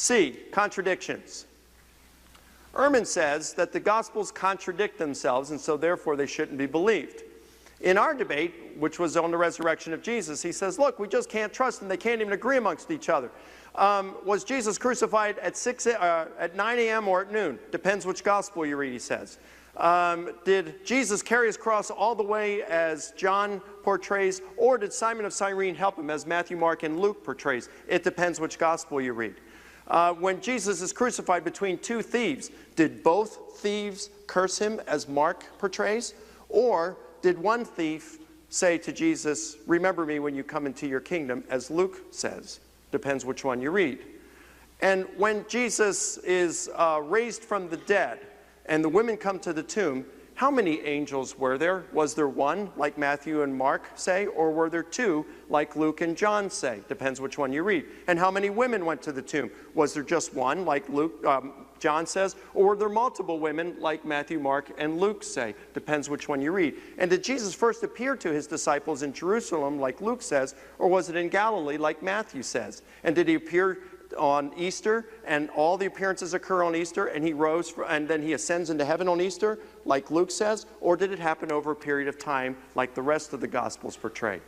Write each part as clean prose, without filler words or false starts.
C, contradictions. Ehrman says that the Gospels contradict themselves, and so therefore they shouldn't be believed. In our debate, which was on the resurrection of Jesus, he says, look, we just can't trust them. They can't even agree amongst each other. Was Jesus crucified at 9 a.m. or at noon? Depends which gospel you read, he says. Did Jesus carry his cross all the way as John portrays, or did Simon of Cyrene help him as Matthew, Mark, and Luke portrays? It depends which gospel you read. When Jesus is crucified between two thieves, did both thieves curse him as Mark portrays? Or did one thief say to Jesus, remember me when you come into your kingdom, as Luke says? Depends which one you read. And when Jesus is raised from the dead and the women come to the tomb, how many angels were there? Was there one, like Matthew and Mark say, or were there two, like Luke and John say? Depends which one you read. And how many women went to the tomb? Was there just one, like John says, or were there multiple women, like Matthew, Mark, and Luke say? Depends which one you read. And did Jesus first appear to his disciples in Jerusalem, like Luke says, or was it in Galilee, like Matthew says? And did he appear on Easter, and all the appearances occur on Easter, and he rose, and then he ascends into heaven on Easter, like Luke says? Or did it happen over a period of time, like the rest of the Gospels portray?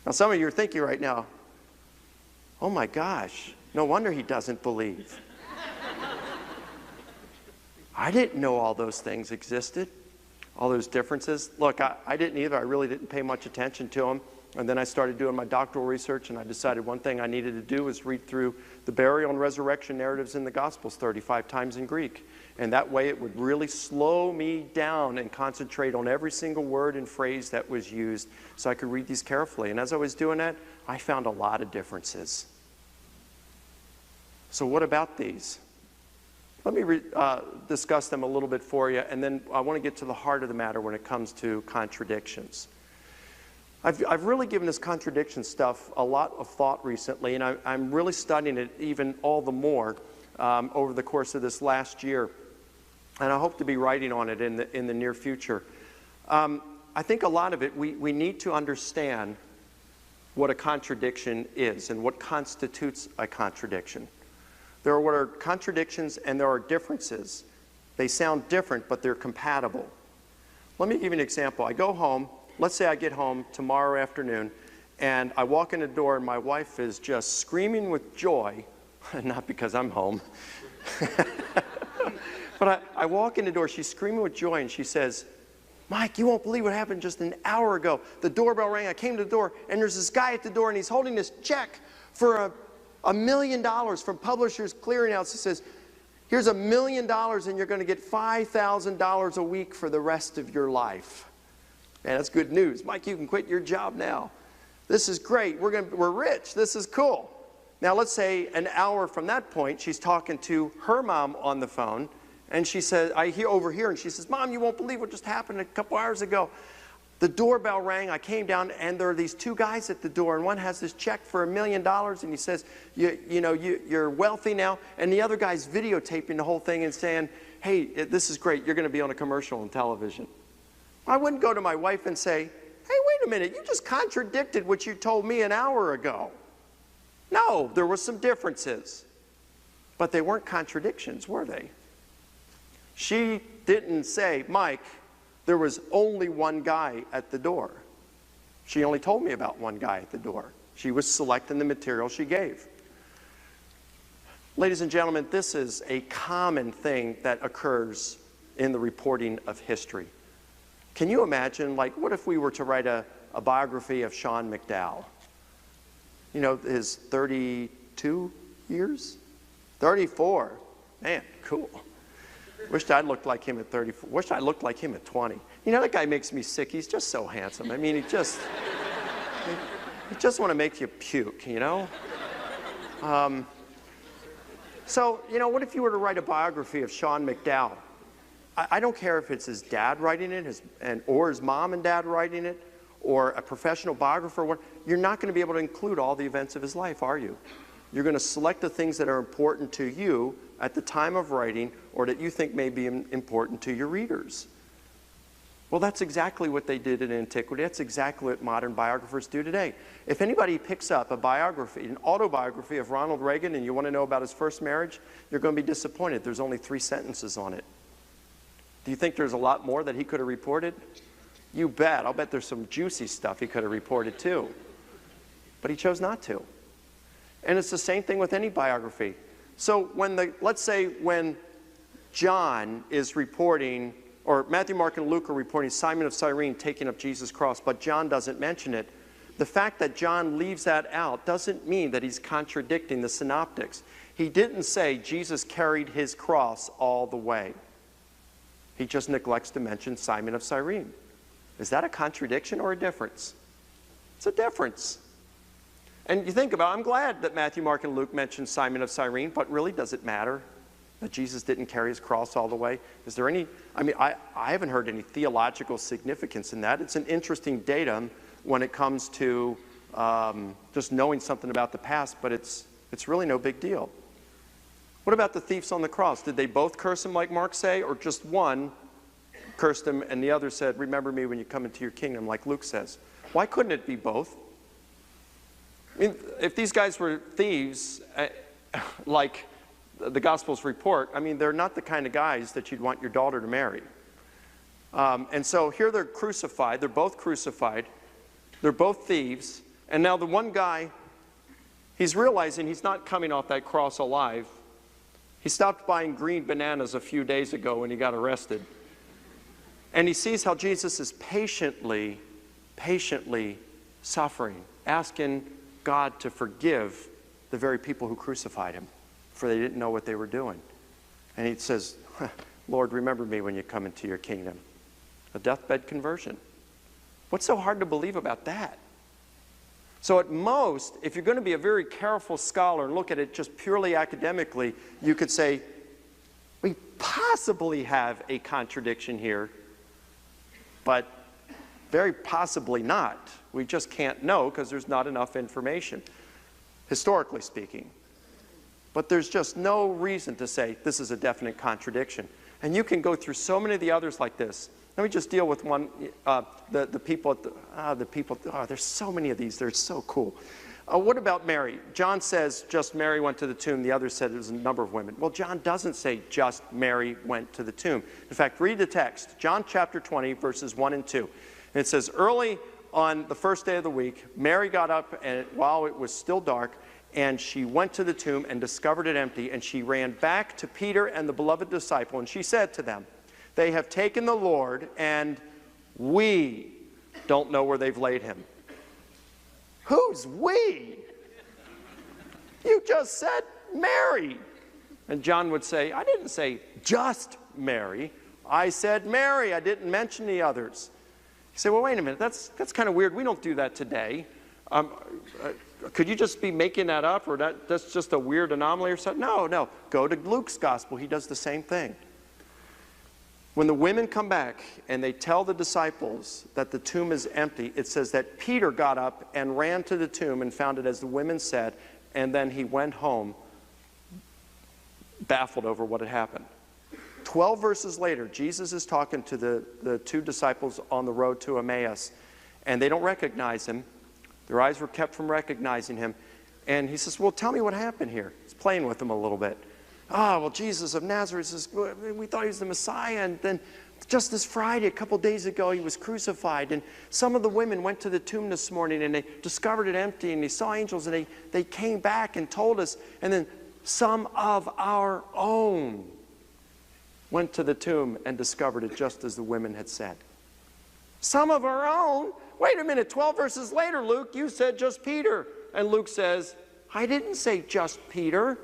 Now, some of you are thinking right now, oh my gosh, no wonder he doesn't believe. I didn't know all those things existed, all those differences. Look, I didn't either. I really didn't pay much attention to them. And then I started doing my doctoral research, and I decided one thing I needed to do was read through the burial and resurrection narratives in the Gospels 35 times in Greek. And that way it would really slow me down and concentrate on every single word and phrase that was used so I could read these carefully. And as I was doing that, I found a lot of differences. So what about these? Let me discuss them a little bit for you, and then I want to get to the heart of the matter when it comes to contradictions. I've really given this contradiction stuff a lot of thought recently, and I'm really studying it even all the more over the course of this last year. And I hope to be writing on it in the near future. I think a lot of it, we need to understand what a contradiction is and what constitutes a contradiction. There are what are contradictions and there are differences. They sound different, but they're compatible. Let me give you an example. I go home. Let's say I get home tomorrow afternoon, and I walk in the door, and my wife is just screaming with joy, not because I'm home, but I walk in the door, she's screaming with joy, and she says, Mike, you won't believe what happened just an hour ago. The doorbell rang, I came to the door, and there's this guy at the door, and he's holding this check for $1 million from Publishers Clearinghouse. He says, here's $1 million, and you're going to get $5,000 a week for the rest of your life. Man, that's good news. Mike, you can quit your job now. This is great. We're rich. This is cool. Now, let's say an hour from that point, she's talking to her mom on the phone, and she says, I hear over here, and she says, Mom, you won't believe what just happened a couple hours ago. The doorbell rang. I came down, and there are these two guys at the door, and one has this check for $1 million, and he says, you're wealthy now, and the other guy's videotaping the whole thing and saying, hey, this is great. You're going to be on a commercial on television. I wouldn't go to my wife and say, hey, wait a minute, you just contradicted what you told me an hour ago. No, there were some differences. But they weren't contradictions, were they? She didn't say, Mike, there was only one guy at the door. She only told me about one guy at the door. She was selecting the material she gave. Ladies and gentlemen, this is a common thing that occurs in the reporting of history. Can you imagine, like, what if we were to write a biography of Sean McDowell? You know, his 32 years? 34. Man, cool. Wished I looked like him at 34. Wished I looked like him at 20. You know, that guy makes me sick. He's just so handsome. I mean, he just want to make you puke, you know? So, you know, what if you were to write a biography of Sean McDowell? I don't care if it's his dad writing it, or his mom and dad writing it, or a professional biographer. You're not going to be able to include all the events of his life, are you? You're going to select the things that are important to you at the time of writing, or that you think may be important to your readers. Well, that's exactly what they did in antiquity. That's exactly what modern biographers do today. If anybody picks up a biography, an autobiography of Ronald Reagan, and you want to know about his first marriage, you're going to be disappointed. There's only 3 sentences on it. Do you think there's a lot more that he could have reported? You bet. I'll bet there's some juicy stuff he could have reported too. But he chose not to. And it's the same thing with any biography. So let's say when John is reporting, or Matthew, Mark, and Luke are reporting Simon of Cyrene taking up Jesus' cross, but John doesn't mention it. The fact that John leaves that out doesn't mean that he's contradicting the synoptics. He didn't say Jesus carried his cross all the way. He just neglects to mention Simon of Cyrene. Is that a contradiction or a difference? It's a difference. And you think about it, I'm glad that Matthew, Mark, and Luke mentioned Simon of Cyrene, but really, does it matter that Jesus didn't carry his cross all the way? Is there any, I haven't heard any theological significance in that. It's an interesting datum when it comes to just knowing something about the past, but it's really no big deal. What about the thieves on the cross? Did they both curse him like Mark say, or just one cursed him and the other said, remember me when you come into your kingdom, like Luke says? Why couldn't it be both? I mean, if these guys were thieves, like the Gospels report, I mean, they're not the kind of guys that you'd want your daughter to marry. And so here they're crucified. They're both crucified. They're both thieves. And now the one guy, he's realizing he's not coming off that cross alive. He stopped buying green bananas a few days ago when he got arrested. And he sees how Jesus is patiently suffering, asking God to forgive the very people who crucified him, for they didn't know what they were doing. And he says, Lord, remember me when you come into your kingdom. A deathbed conversion. What's so hard to believe about that? So at most, if you're going to be a very careful scholar and look at it just purely academically, you could say, we possibly have a contradiction here, but very possibly not. We just can't know because there's not enough information, historically speaking. But there's just no reason to say this is a definite contradiction. And you can go through so many of the others like this. Let me just deal with one, the people at there's so many of these, they're so cool. What about Mary? John says just Mary went to the tomb. The other said it was a number of women. Well, John doesn't say just Mary went to the tomb. In fact, read the text, John chapter 20, verses 1 and 2. And it says, early on the first day of the week, Mary got up and while it was still dark, and she went to the tomb and discovered it empty, and she ran back to Peter and the beloved disciple, and she said to them, they have taken the Lord, and we don't know where they've laid him. Who's we? You just said Mary. And John would say, I didn't say just Mary. I said Mary. I didn't mention the others. You say, well, wait a minute. That's kind of weird. We don't do that today. Could you just be making that up, or that's just a weird anomaly or something? No. Go to Luke's gospel. He does the same thing. When the women come back and they tell the disciples that the tomb is empty, it says that Peter got up and ran to the tomb and found it as the women said, and then he went home baffled over what had happened. 12 verses later, Jesus is talking to the 2 disciples on the road to Emmaus, and they don't recognize him. Their eyes were kept from recognizing him. And he says, well, tell me what happened here. He's playing with them a little bit. Well, Jesus of Nazareth says, we thought he was the Messiah, and then just this Friday, a couple days ago, he was crucified, and some of the women went to the tomb this morning, and they discovered it empty, and they saw angels, and they came back and told us, and then some of our own went to the tomb and discovered it just as the women had said. Some of our own? Wait a minute, 12 verses later, Luke, you said just Peter. And Luke says, I didn't say just Peter.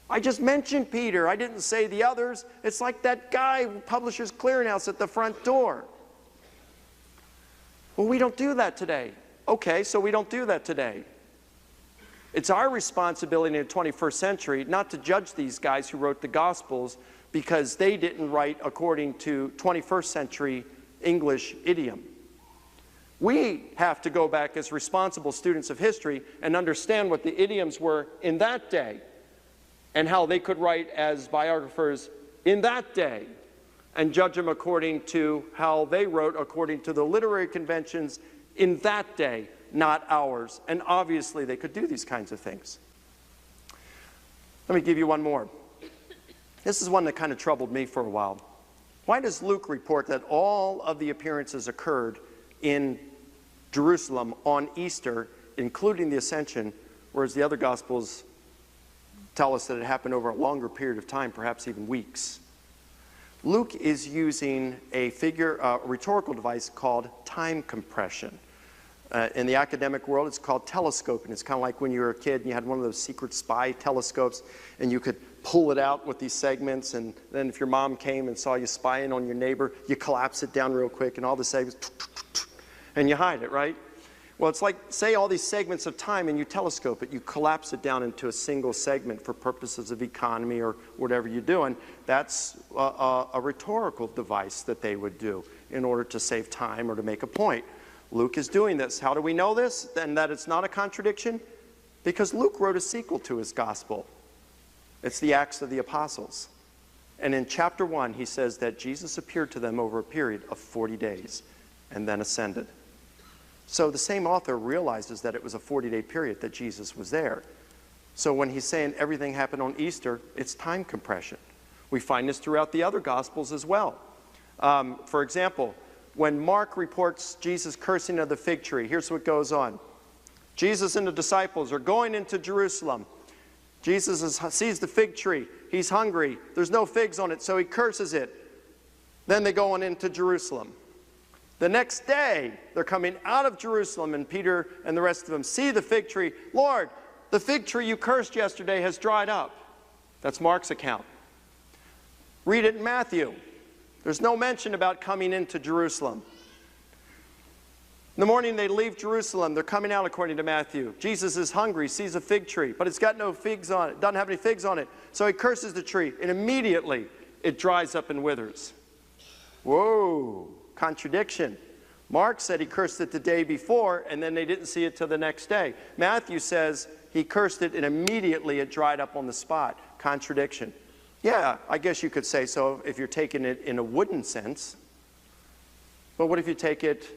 I just mentioned Peter. I didn't say the others. It's like that guy who Publishers Clearinghouse at the front door. Well, we don't do that today. Okay, so we don't do that today. It's our responsibility in the 21st century not to judge these guys who wrote the Gospels because they didn't write according to 21st century English idiom. We have to go back as responsible students of history and understand what the idioms were in that day, and how they could write as biographers in that day. and judge them according to how they wrote, according to the literary conventions in that day, not ours. And obviously they could do these kinds of things. Let me give you one more. This is one that kind of troubled me for a while. Why does Luke report that all of the appearances occurred in Jerusalem on Easter, including the Ascension, whereas the other Gospels tell us that it happened over a longer period of time, perhaps even weeks? Luke is using a rhetorical device called time compression. In the academic world, it's called telescoping. It's kind of like when you were a kid and you had one of those secret spy telescopes and you could pull it out with these segments, and then if your mom came and saw you spying on your neighbor, you collapse it down real quick and all the segments, and you hide it, right? Well, it's like, say all these segments of time and you telescope it, you collapse it down into a single segment for purposes of economy or whatever you're doing. That's a rhetorical device that they would do in order to save time or to make a point. Luke is doing this. How do we know this? And that it's not a contradiction? Because Luke wrote a sequel to his gospel. It's the Acts of the Apostles. And in chapter 1, he says that Jesus appeared to them over a period of 40 days and then ascended. So the same author realizes that it was a 40-day period that Jesus was there. So when he's saying everything happened on Easter, it's time compression. We find this throughout the other Gospels as well. For example, when Mark reports Jesus' cursing of the fig tree, here's what goes on. Jesus and the disciples are going into Jerusalem. Jesus sees the fig tree. He's hungry. There's no figs on it, so he curses it. Then they go on into Jerusalem. The next day, they're coming out of Jerusalem, and Peter and the rest of them see the fig tree. Lord, the fig tree you cursed yesterday has dried up. That's Mark's account. Read it in Matthew. There's no mention about coming into Jerusalem. In the morning they leave Jerusalem. They're coming out according to Matthew. Jesus is hungry, sees a fig tree, but it's got no figs on it. It doesn't have any figs on it. So he curses the tree, and immediately it dries up and withers. Whoa, contradiction. Mark said he cursed it the day before, and then they didn't see it till the next day. Matthew says he cursed it, and immediately it dried up on the spot. Contradiction. Yeah, I guess you could say so if you're taking it in a wooden sense. But what if you take it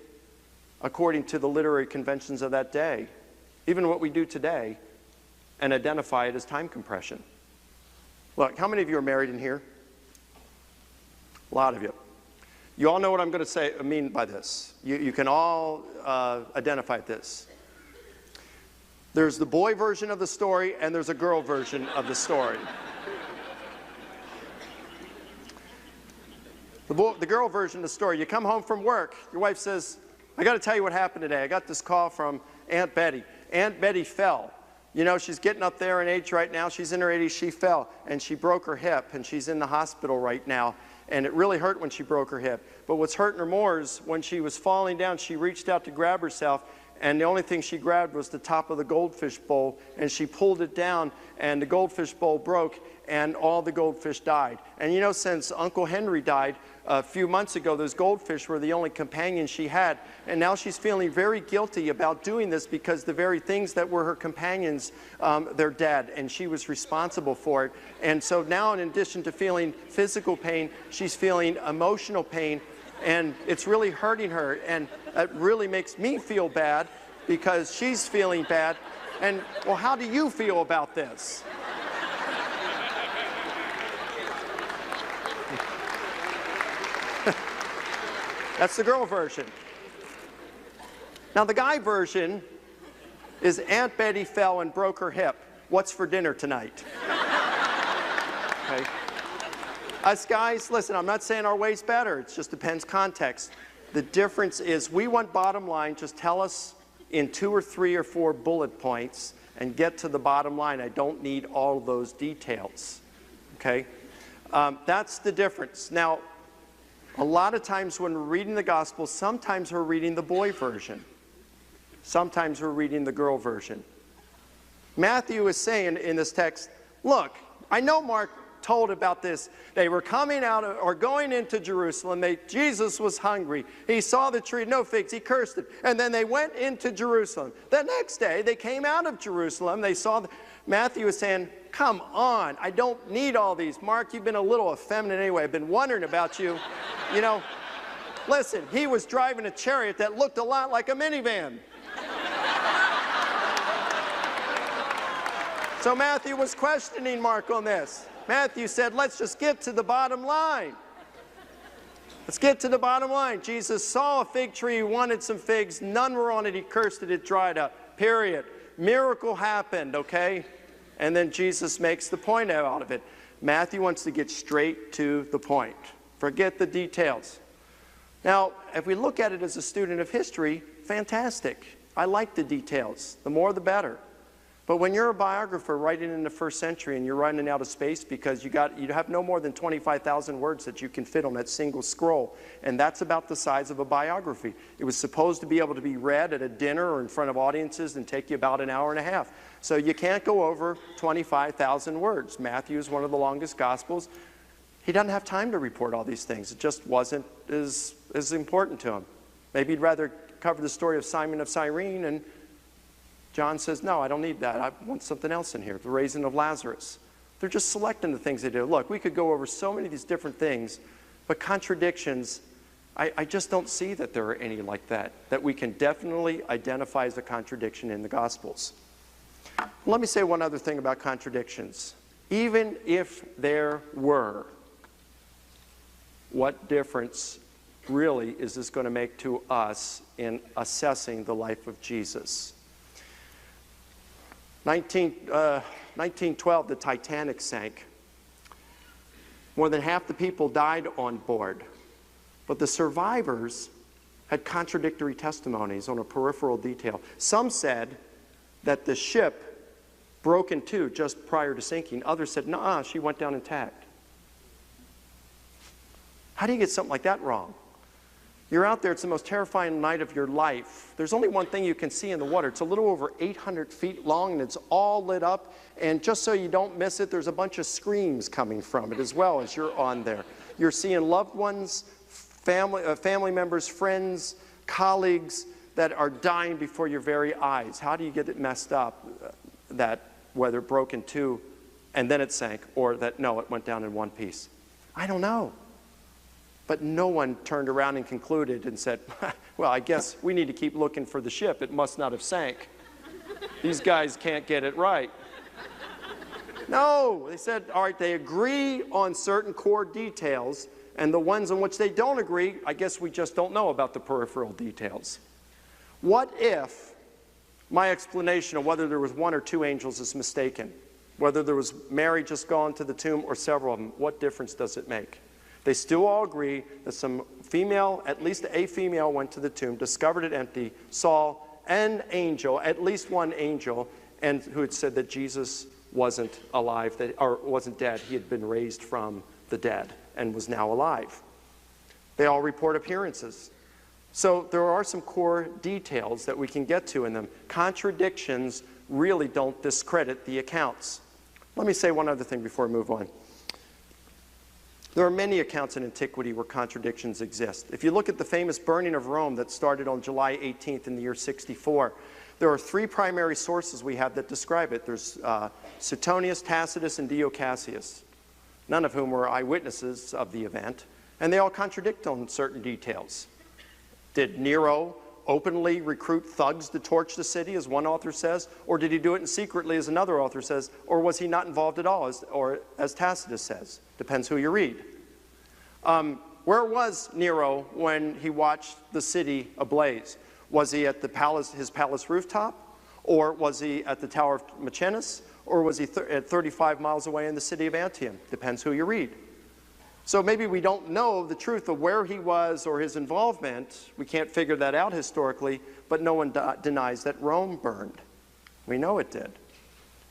according to the literary conventions of that day, even what we do today, and identify it as time compression? Look, how many of you are married in here? A lot of you. You all know what I'm going to mean by this. You can all identify this. There's the boy version of the story, and there's a girl version of the story. The girl version of the story, you come home from work, your wife says, I got to tell you what happened today. I got this call from Aunt Betty. Aunt Betty fell. You know, she's getting up there in age right now. She's in her 80s. She fell, and she broke her hip, and she's in the hospital right now. And it really hurt when she broke her hip. But what's hurting her more is when she was falling down, she reached out to grab herself, and the only thing she grabbed was the top of the goldfish bowl, and she pulled it down, and the goldfish bowl broke, and all the goldfish died. And you know, since Uncle Henry died a few months ago, those goldfish were the only companions she had. And now she's feeling very guilty about doing this because the very things that were her companions, they're dead, and she was responsible for it. And so now, in addition to feeling physical pain, she's feeling emotional pain, and it's really hurting her. And that really makes me feel bad because she's feeling bad. And, well, how do you feel about this? That's the girl version. Now, the guy version is Aunt Betty fell and broke her hip. What's for dinner tonight? Okay. Us guys, listen, I'm not saying our way's better. It just depends context. The difference is we want bottom line. Just tell us in 2 or 3 or 4 bullet points and get to the bottom line. I don't need all those details. Okay? That's the difference. Now, a lot of times when we're reading the Gospel, sometimes we're reading the boy version. Sometimes we're reading the girl version. Matthew is saying in this text, look, I know Mark told about this. They were coming out or going into Jerusalem. Jesus was hungry. He saw the tree, no figs. He cursed it. And then they went into Jerusalem. The next day, they came out of Jerusalem. They saw, Matthew was saying, come on, I don't need all these. Mark, you've been a little effeminate anyway. I've been wondering about you. You know, listen, he was driving a chariot that looked a lot like a minivan. So Matthew was questioning Mark on this. Matthew said, let's just get to the bottom line. Let's get to the bottom line. Jesus saw a fig tree, wanted some figs, none were on it, he cursed it, it dried up, period. Miracle happened, okay? And then Jesus makes the point out of it. Matthew wants to get straight to the point. Forget the details. Now, if we look at it as a student of history, fantastic. I like the details. The more the better. But when you're a biographer writing in the first century and you're running out of space because you have no more than 25,000 words that you can fit on that single scroll, and that's about the size of a biography. It was supposed to be able to be read at a dinner or in front of audiences and take you about an hour and a half. So you can't go over 25,000 words. Matthew is one of the longest Gospels. He doesn't have time to report all these things. It just wasn't as important to him. Maybe he'd rather cover the story of Simon of Cyrene, and John says, no, I don't need that. I want something else in here, the raising of Lazarus. They're just selecting the things they do. Look, we could go over so many of these different things, but contradictions, I just don't see that there are any like that we can definitely identify as a contradiction in the Gospels. Let me say one other thing about contradictions. Even if there were, what difference really is this going to make to us in assessing the life of Jesus? 1912, the Titanic sank. More than half the people died on board. But the survivors had contradictory testimonies on a peripheral detail. Some said that the ship broke in two just prior to sinking. Others said, nah, she went down intact. How do you get something like that wrong? You're out there, it's the most terrifying night of your life. There's only one thing you can see in the water. It's a little over 800 feet long, and it's all lit up. And just so you don't miss it, there's a bunch of screams coming from it as well as you're on there. You're seeing loved ones, family members, friends, colleagues that are dying before your very eyes. How do you get it messed up, that whether it broke in two and then it sank, or that, no, it went down in one piece? I don't know. But no one turned around and concluded and said, well, I guess we need to keep looking for the ship. It must not have sank. These guys can't get it right. No, they said, all right, they agree on certain core details, and the ones on which they don't agree, I guess we just don't know about the peripheral details. What if my explanation of whether there was one or two angels is mistaken? Whether there was Mary just gone to the tomb or several of them, what difference does it make? They still all agree that some female, at least a female, went to the tomb, discovered it empty, saw an angel, at least one angel, and who had said that Jesus wasn't alive, or wasn't dead. He had been raised from the dead and was now alive. They all report appearances. So there are some core details that we can get to in them. Contradictions really don't discredit the accounts. Let me say one other thing before we move on. There are many accounts in antiquity where contradictions exist. If you look at the famous burning of Rome that started on July 18th in the year 64, there are three primary sources we have that describe it. There's Suetonius, Tacitus, and Dio Cassius, none of whom were eyewitnesses of the event, and they all contradict on certain details. Did Nero openly recruit thugs to torch the city, as one author says, or did he do it secretly, as another author says, or was he not involved at all, as Tacitus says? Depends who you read. Where was Nero when he watched the city ablaze? Was he at his palace rooftop, or was he at the Tower of Machenus, or was he at 35 miles away in the city of Antium? Depends who you read. So maybe we don't know the truth of where he was or his involvement. We can't figure that out historically, but no one denies that Rome burned. We know it did.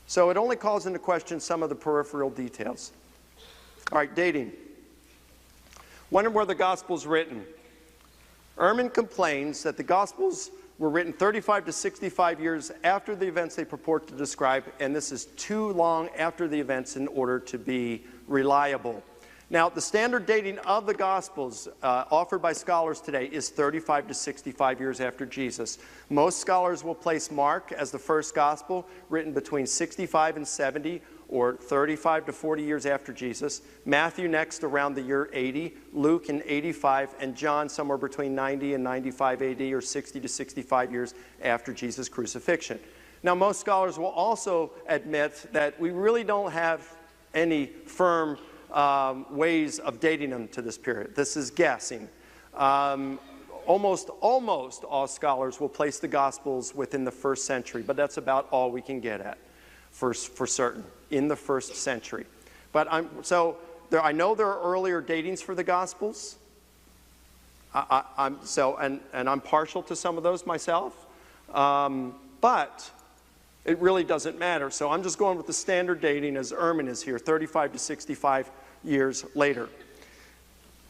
So it only calls into question some of the peripheral details. All right, dating. When and were the Gospels written? Ehrman complains that the Gospels were written 35 to 65 years after the events they purport to describe, and this is too long after the events in order to be reliable. Now, the standard dating of the Gospels offered by scholars today is 35 to 65 years after Jesus. Most scholars will place Mark as the first Gospel, written between 65 and 70, or 35 to 40 years after Jesus. Matthew next around the year 80, Luke in 85, and John somewhere between 90 and 95 AD, or 60 to 65 years after Jesus' crucifixion. Now, most scholars will also admit that we really don't have any firm ways of dating them to this period. This is guessing. Almost all scholars will place the Gospels within the first century, but that's about all we can get at for certain, in the first century. But I know there are earlier datings for the Gospels. I'm partial to some of those myself, but it really doesn't matter. So I'm just going with the standard dating as Ehrman is here, 35 to 65 years later.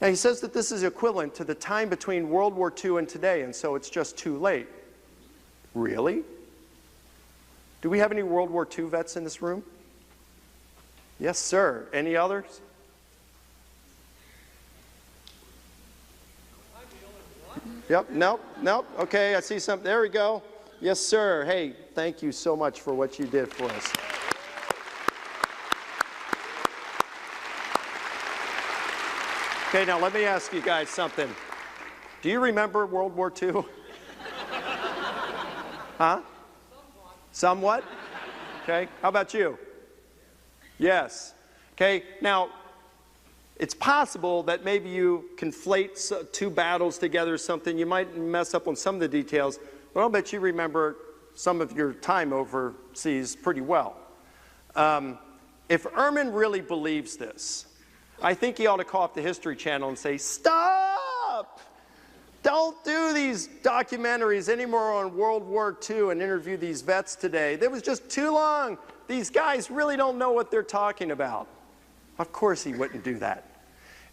Now he says that this is equivalent to the time between World War II and today, and so it's just too late. Really? Do we have any World War II vets in this room? Yes, sir. Any others? Yep, nope. Okay, I see something. There we go. Yes, sir. Hey, thank you so much for what you did for us. Okay, now let me ask you guys something. Do you remember World War II? Huh? Somewhat. Okay, how about you? Yes. Okay, now, it's possible that maybe you conflate two battles together or something. You might mess up on some of the details, but I'll bet you remember some of your time overseas pretty well. If Ehrman really believes this, I think he ought to call up the History Channel and say, stop! Don't do these documentaries anymore on World War II and interview these vets today. That was just too long. These guys really don't know what they're talking about. Of course he wouldn't do that.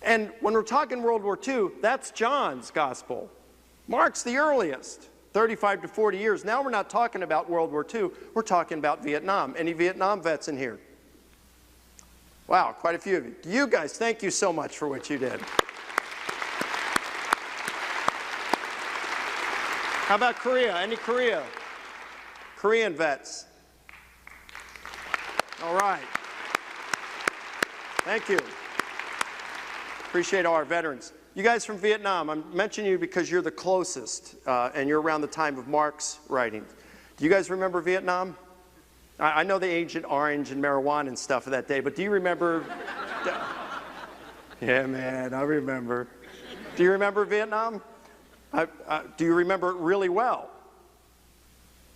And when we're talking World War II, that's John's Gospel. Mark's the earliest, 35 to 40 years. Now we're not talking about World War II. We're talking about Vietnam. Any Vietnam vets in here? Wow, quite a few of you. You guys, thank you so much for what you did. How about Korea? Any Korea? Korean vets? All right. Thank you. Appreciate all our veterans. You guys from Vietnam, I'm mentioning you because you're the closest, and you're around the time of Mark's writing. Do you guys remember Vietnam? I know the Agent Orange and marijuana and stuff of that day, but do you remember? Yeah, man, I remember. Do you remember Vietnam? Do you remember it really well?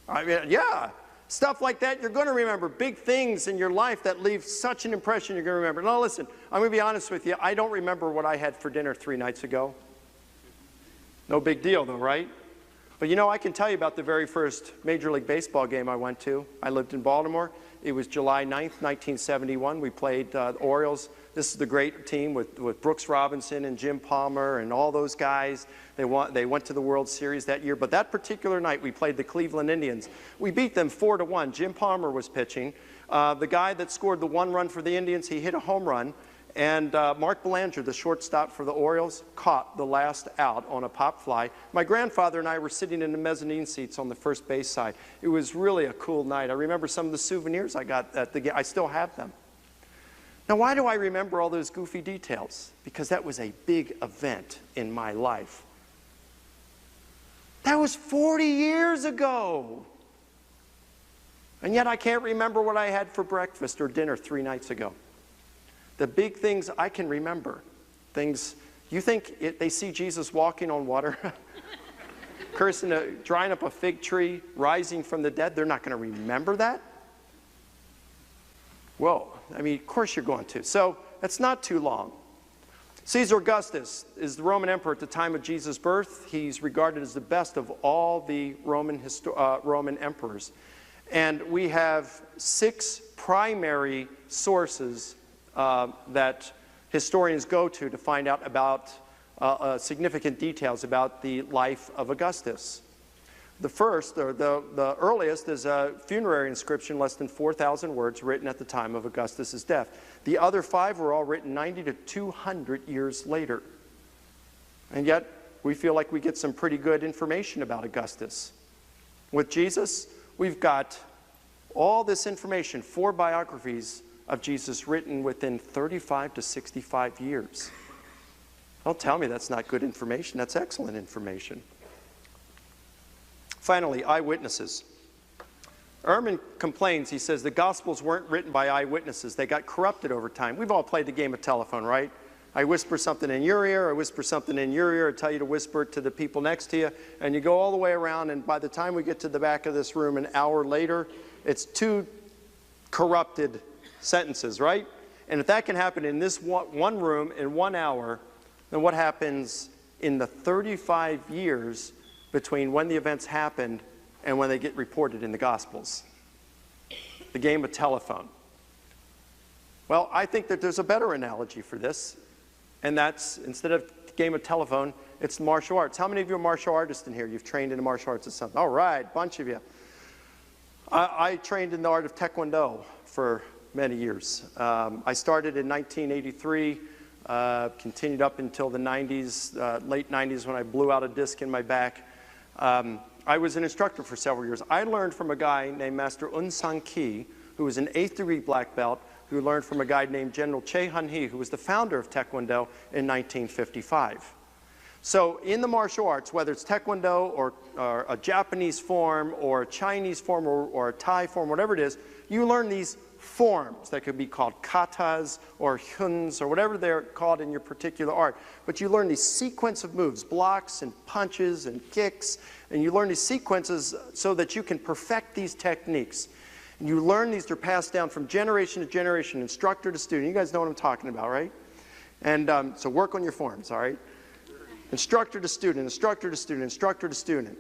I mean, yeah. Stuff like that, you're going to remember. Big things in your life that leave such an impression you're going to remember. Now listen, I'm going to be honest with you. I don't remember what I had for dinner 3 nights ago. No big deal though, right? But you know, I can tell you about the very first Major League Baseball game I went to. I lived in Baltimore. It was July 9th, 1971. We played the Orioles. This is the great team with Brooks Robinson and Jim Palmer and all those guys. They went to the World Series that year. But that particular night, we played the Cleveland Indians. We beat them 4-1. Jim Palmer was pitching. The guy that scored the 1 run for the Indians, he hit a home run. And Mark Belanger, the shortstop for the Orioles, caught the last out on a pop fly. My grandfather and I were sitting in the mezzanine seats on the first base side. It was really a cool night. I remember some of the souvenirs I got at the game. I still have them. Now, why do I remember all those goofy details? Because that was a big event in my life. That was 40 years ago. And yet I can't remember what I had for breakfast or dinner 3 nights ago. The big things I can remember. Things, you think they see Jesus walking on water, drying up a fig tree, rising from the dead, they're not going to remember that? Well, I mean, of course you're going to. So that's not too long. Caesar Augustus is the Roman emperor at the time of Jesus' birth. He's regarded as the best of all the Roman emperors. And we have 6 primary sources that historians go to find out about significant details about the life of Augustus. The first, or the earliest, is a funerary inscription less than 4,000 words written at the time of Augustus' death. The other 5 were all written 90 to 200 years later. And yet, we feel like we get some pretty good information about Augustus. With Jesus, we've got all this information, 4 biographies of Jesus written within 35 to 65 years. Don't tell me that's not good information. That's excellent information. Finally, eyewitnesses. Ehrman complains, he says, the Gospels weren't written by eyewitnesses. They got corrupted over time. We've all played the game of telephone, right? I whisper something in your ear, I whisper something in your ear, I tell you to whisper it to the people next to you, and you go all the way around, and by the time we get to the back of this room an hour later, it's 2 corrupted sentences, right? And if that can happen in this one room in 1 hour, then what happens in the 35 years between when the events happened and when they get reported in the Gospels? The game of telephone. Well, I think that there's a better analogy for this, and that's, instead of the game of telephone, it's martial arts. How many of you are martial artists in here? You've trained in the martial arts or something? All right, bunch of you. I trained in the art of Taekwondo for many years. I started in 1983, continued up until the 90s, late 90s when I blew out a disc in my back. I was an instructor for several years. I learned from a guy named Master Un San Ki, who was an 8th degree black belt, who learned from a guy named General Che Han He, who was the founder of Taekwondo in 1955. So in the martial arts, whether it's Taekwondo or a Japanese form or a Chinese form or a Thai form, whatever it is, you learn these forms that could be called katas or huns or whatever they're called in your particular art. But you learn these sequence of moves, blocks and punches and kicks, and you learn these sequences so that you can perfect these techniques. And you learn these, they're passed down from generation to generation, instructor to student. You guys know what I'm talking about, right? And so work on your forms, all right? Instructor to student, instructor to student, instructor to student.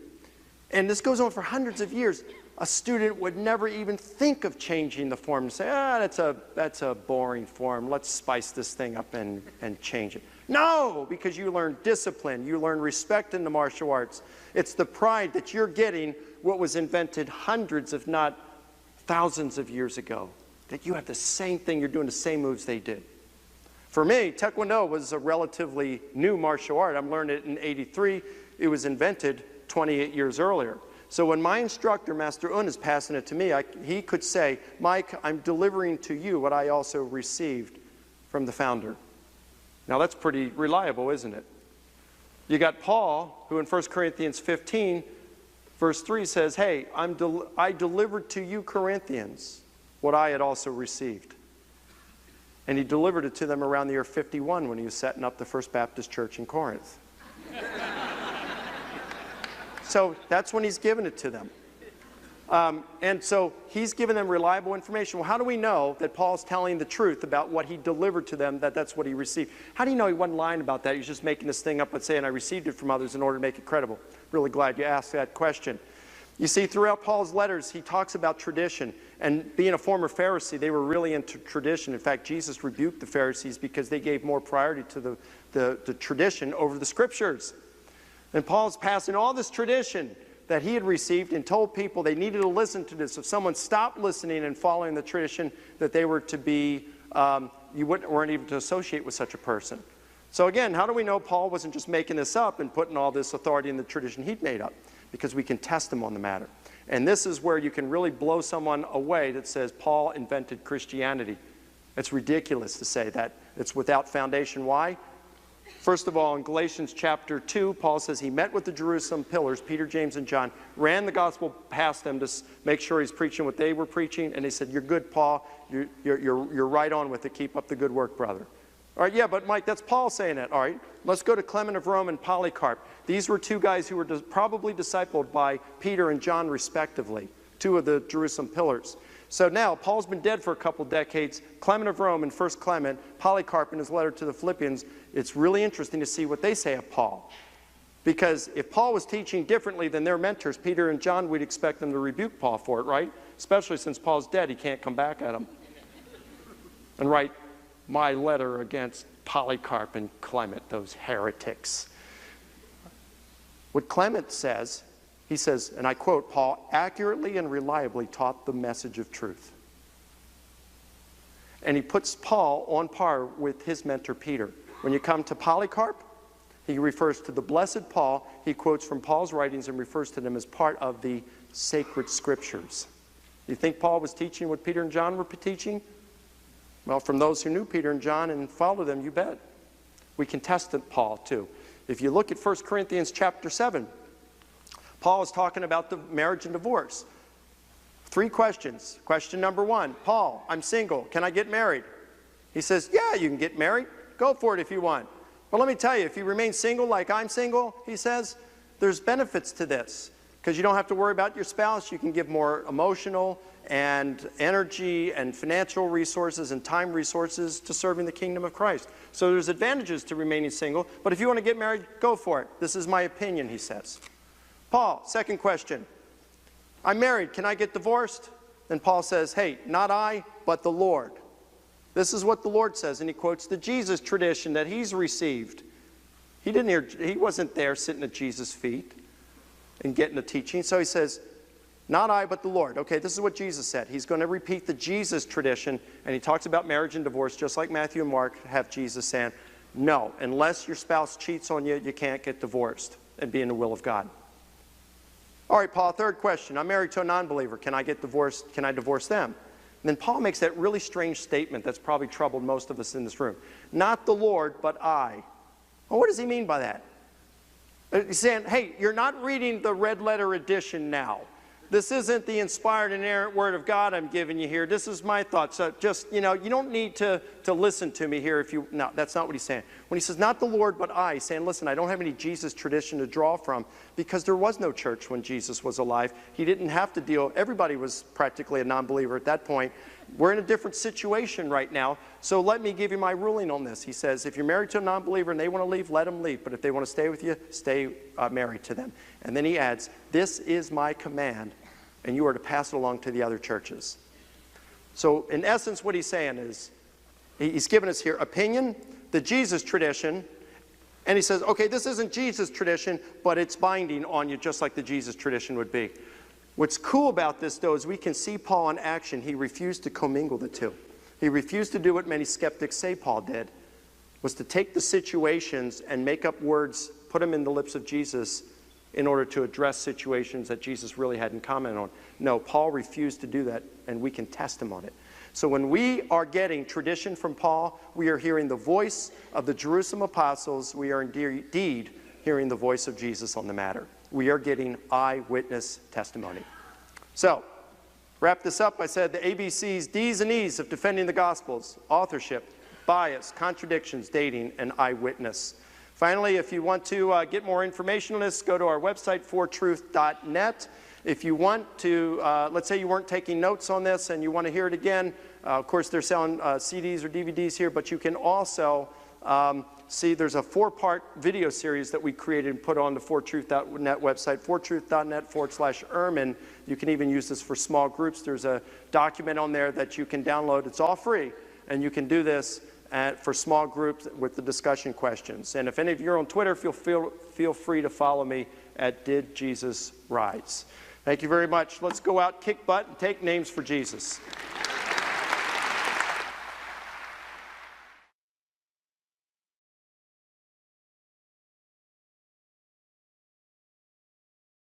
And this goes on for hundreds of years. A student would never even think of changing the form and say, that's a boring form. Let's spice this thing up and change it. No, because you learn discipline. You learn respect in the martial arts. It's the pride that you're getting what was invented hundreds, if not thousands of years ago. That you have the same thing, you're doing the same moves they did. For me, Taekwondo was a relatively new martial art. I learned it in '83. It was invented 28 years earlier. So when my instructor, Master Un, is passing it to me, he could say, Mike, I'm delivering to you what I also received from the founder. Now that's pretty reliable, isn't it? You got Paul, who in 1 Corinthians 15, verse 3 says, hey, I delivered to you, Corinthians, what I had also received. And he delivered it to them around the year 51 when he was setting up the First Baptist Church in Corinth. So that's when he's given it to them. And so he's given them reliable information. Well, how do we know that Paul's telling the truth about what he delivered to them, that that's what he received? How do you know he wasn't lying about that? He's just making this thing up and saying, I received it from others in order to make it credible. Really glad you asked that question. You see, throughout Paul's letters, he talks about tradition. And being a former Pharisee, they were really into tradition. In fact, Jesus rebuked the Pharisees because they gave more priority to the tradition over the Scriptures. And Paul's passing all this tradition that he had received and told people they needed to listen to this. If someone stopped listening and following the tradition, that they were to be, weren't even to associate with such a person. So again, how do we know Paul wasn't just making this up and putting all this authority in the tradition he'd made up? Because we can test him on the matter. And this is where you can really blow someone away that says Paul invented Christianity. It's ridiculous to say that. It's without foundation. Why? First of all, in Galatians chapter 2, Paul says he met with the Jerusalem pillars, Peter, James, and John, ran the gospel past them to make sure he's preaching what they were preaching, and they said, you're good, Paul. You're right on with it. Keep up the good work, brother. All right, yeah, but Mike, that's Paul saying that. All right, let's go to Clement of Rome and Polycarp. These were 2 guys who were probably discipled by Peter and John, respectively, 2 of the Jerusalem pillars. So now, Paul's been dead for a couple decades. Clement of Rome in 1 Clement, Polycarp in his letter to the Philippians, it's really interesting to see what they say of Paul. Because if Paul was teaching differently than their mentors, Peter and John, we'd expect them to rebuke Paul for it, right? Especially since Paul's dead, he can't come back at them and write my letter against Polycarp and Clement, those heretics. What Clement says He says, and I quote, Paul accurately and reliably taught the message of truth. And he puts Paul on par with his mentor Peter. When you come to Polycarp, he refers to the blessed Paul. He quotes from Paul's writings and refers to them as part of the sacred scriptures. You think Paul was teaching what Peter and John were teaching? Well, from those who knew Peter and John and followed them, you bet. We can test Paul too. If you look at 1 Corinthians chapter 7, Paul is talking about the marriage and divorce. 3 questions. Question number 1, Paul, I'm single. Can I get married? He says, yeah, you can get married. Go for it if you want. But let me tell you, if you remain single like I'm single, he says, there's benefits to this. Because you don't have to worry about your spouse. You can give more emotional and energy and financial resources and time resources to serving the kingdom of Christ. So there's advantages to remaining single. But if you want to get married, go for it. This is my opinion, he says. Paul, second question. I'm married. Can I get divorced? And Paul says, hey, not I, but the Lord. This is what the Lord says. And he quotes the Jesus tradition that he's received. He wasn't there sitting at Jesus' feet and getting the teaching. So he says, not I, but the Lord. Okay, this is what Jesus said. He's going to repeat the Jesus tradition, and he talks about marriage and divorce, just like Matthew and Mark have Jesus saying, no, unless your spouse cheats on you, you can't get divorced and be in the will of God. All right, Paul, third question. I'm married to a non-believer. Can I get divorced? Can I divorce them? And then Paul makes that really strange statement that's probably troubled most of us in this room. Not the Lord, but I. Well, what does he mean by that? He's saying, hey, you're not reading the red letter edition now. This isn't the inspired and inerrant word of God I'm giving you here. This is my thoughts. So just, you don't need to listen to me here if you, no, that's not what he's saying. When he says, not the Lord, but I, he's saying, listen, I don't have any Jesus tradition to draw from because there was no church when Jesus was alive. He didn't have to deal, everybody was practically a non-believer at that point. We're in a different situation right now, so let me give you my ruling on this. He says, if you're married to a non-believer and they want to leave, let them leave. But if they want to stay with you, stay married to them. And then he adds, this is my command, and you are to pass it along to the other churches. So in essence, what he's saying is, he's given us here opinion, the Jesus tradition, and he says, okay, this isn't Jesus tradition, but it's binding on you just like the Jesus tradition would be. What's cool about this, though, is we can see Paul in action. He refused to commingle the two. He refused to do what many skeptics say Paul did, was to take the situations and make up words, put them in the lips of Jesus in order to address situations that Jesus really hadn't commented on. No, Paul refused to do that, and we can test him on it. So when we are getting tradition from Paul, we are hearing the voice of the Jerusalem apostles. We are indeed hearing the voice of Jesus on the matter. We are getting eyewitness testimony. So, wrap this up. I said the ABCs, D's and E's of defending the Gospels: authorship, bias, contradictions, dating, and eyewitness. Finally, if you want to get more information on this, go to our website, fortruth.net. If you want to, let's say you weren't taking notes on this and you want to hear it again, of course they're selling CDs or DVDs here, but you can also see there's a 4-part video series that we created and put on the fortruth.net website, fortruth.net/Ehrman. You can even use this for small groups. There's a document on there that you can download. It's all free, and you can do this for small groups with the discussion questions. And if any of you are on Twitter, feel free to follow me at Did Jesus Rise? Thank you very much. Let's go out, kick butt, and take names for Jesus.